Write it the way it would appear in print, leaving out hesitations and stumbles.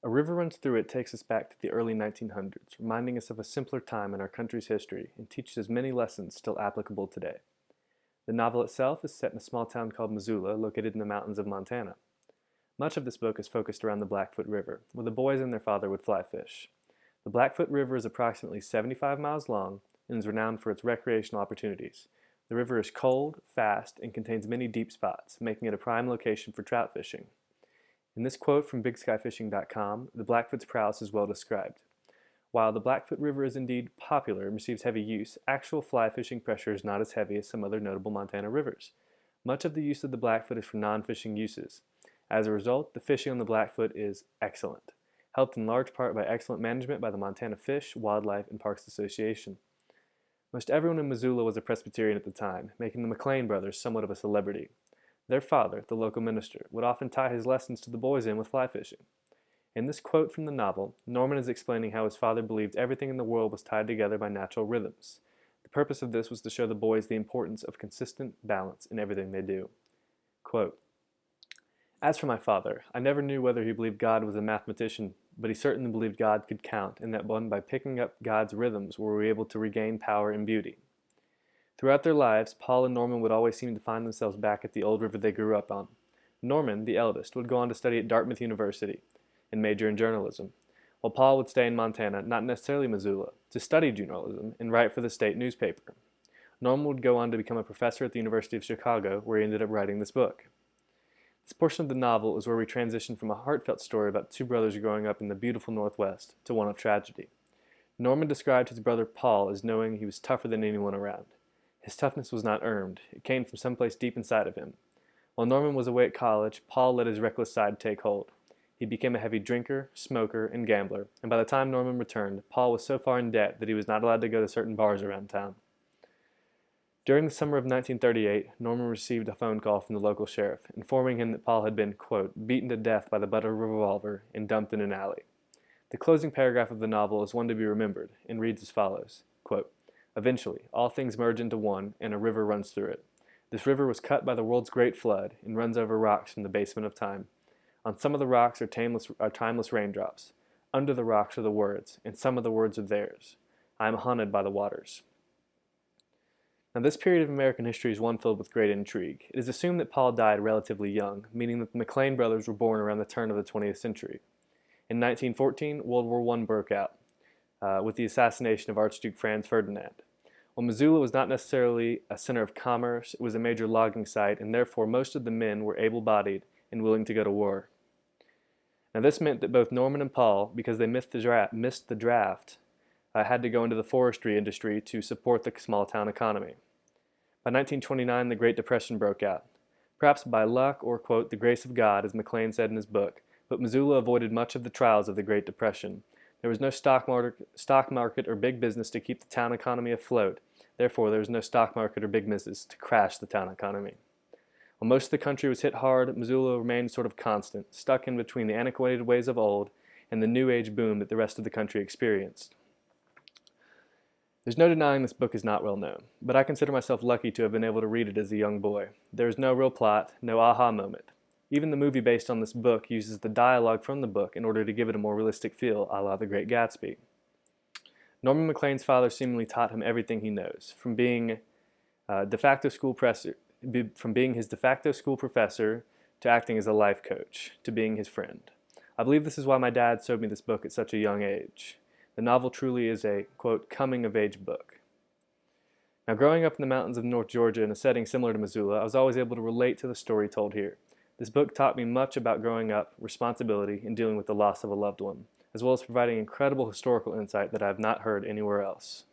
A river runs through it takes us back to the early 1900s, reminding us of a simpler time in our country's history and teaches us many lessons still applicable today. The novel itself is set in a small town called Missoula, located in the mountains of Montana. Much of this book is focused around the Blackfoot River, where the boys and their father would fly fish. The Blackfoot River is approximately 75 miles long and is renowned for its recreational opportunities. The river is cold, fast, and contains many deep spots, making it a prime location for trout fishing. In this quote from BigSkyFishing.com, the Blackfoot's prowess is well described. While the Blackfoot River is indeed popular and receives heavy use, actual fly fishing pressure is not as heavy as some other notable Montana rivers. Much of the use of the Blackfoot is for non-fishing uses. As a result, the fishing on the Blackfoot is excellent, helped in large part by excellent management by the Montana Fish, Wildlife, and Parks Association. Most everyone in Missoula was a Presbyterian at the time, making the McLean brothers somewhat of a celebrity. Their father, the local minister, would often tie his lessons to the boys in with fly fishing. In this quote from the novel, Norman is explaining how his father believed everything in the world was tied together by natural rhythms. The purpose of this was to show the boys the importance of consistent balance in everything they do. Quote, "As for my father, I never knew whether he believed God was a mathematician, but he certainly believed God could count, and that by picking up God's rhythms were we able to regain power and beauty." Throughout their lives, Paul and Norman would always seem to find themselves back at the old river they grew up on. Norman, the eldest, would go on to study at Dartmouth University and major in journalism, while Paul would stay in Montana, not necessarily Missoula, to study journalism and write for the state newspaper. Norman would go on to become a professor at the University of Chicago, where he ended up writing this book. This portion of the novel is where we transition from a heartfelt story about two brothers growing up in the beautiful Northwest to one of tragedy. Norman described his brother Paul as knowing he was tougher than anyone around. His toughness was not earned. It came from someplace deep inside of him. While Norman was away at college, Paul let his reckless side take hold. He became a heavy drinker, smoker, and gambler, and by the time Norman returned, Paul was so far in debt that he was not allowed to go to certain bars around town. During the summer of 1938, Norman received a phone call from the local sheriff, informing him that Paul had been, quote, beaten to death by the butt of a revolver and dumped in an alley. The closing paragraph of the novel is one to be remembered, and reads as follows, quote, "Eventually, all things merge into one, and a river runs through it. This river was cut by the world's great flood, and runs over rocks from the basement of time. On some of the rocks are timeless raindrops. Under the rocks are the words, and some of the words are theirs. I am haunted by the waters." Now, this period of American history is one filled with great intrigue. It is assumed that Paul died relatively young, meaning that the McLean brothers were born around the turn of the 20th century. In 1914, World War I broke out, with the assassination of Archduke Franz Ferdinand. While Missoula was not necessarily a center of commerce, it was a major logging site, and therefore most of the men were able-bodied and willing to go to war. Now, this meant that both Norman and Paul, because they missed the draft, had to go into the forestry industry to support the small-town economy. By 1929, the Great Depression broke out. Perhaps by luck or, quote, the grace of God, as McLean said in his book, but Missoula avoided much of the trials of the Great Depression. There was no stock market or big business to keep the town economy afloat. Therefore, there was no stock market or big business to crash the town economy. While most of the country was hit hard, Missoula remained sort of constant, stuck in between the antiquated ways of old and the New Age boom that the rest of the country experienced. There's no denying this book is not well known, but I consider myself lucky to have been able to read it as a young boy. There is no real plot, no aha moment. Even the movie based on this book uses the dialogue from the book in order to give it a more realistic feel, a la The Great Gatsby. Norman McLean's father seemingly taught him everything he knows, from being his de facto school professor to acting as a life coach, to being his friend. I believe this is why my dad showed me this book at such a young age. The novel truly is a, quote, coming-of-age book. Now, growing up in the mountains of North Georgia in a setting similar to Missoula, I was always able to relate to the story told here. This book taught me much about growing up, responsibility, and dealing with the loss of a loved one, as well as providing incredible historical insight that I have not heard anywhere else.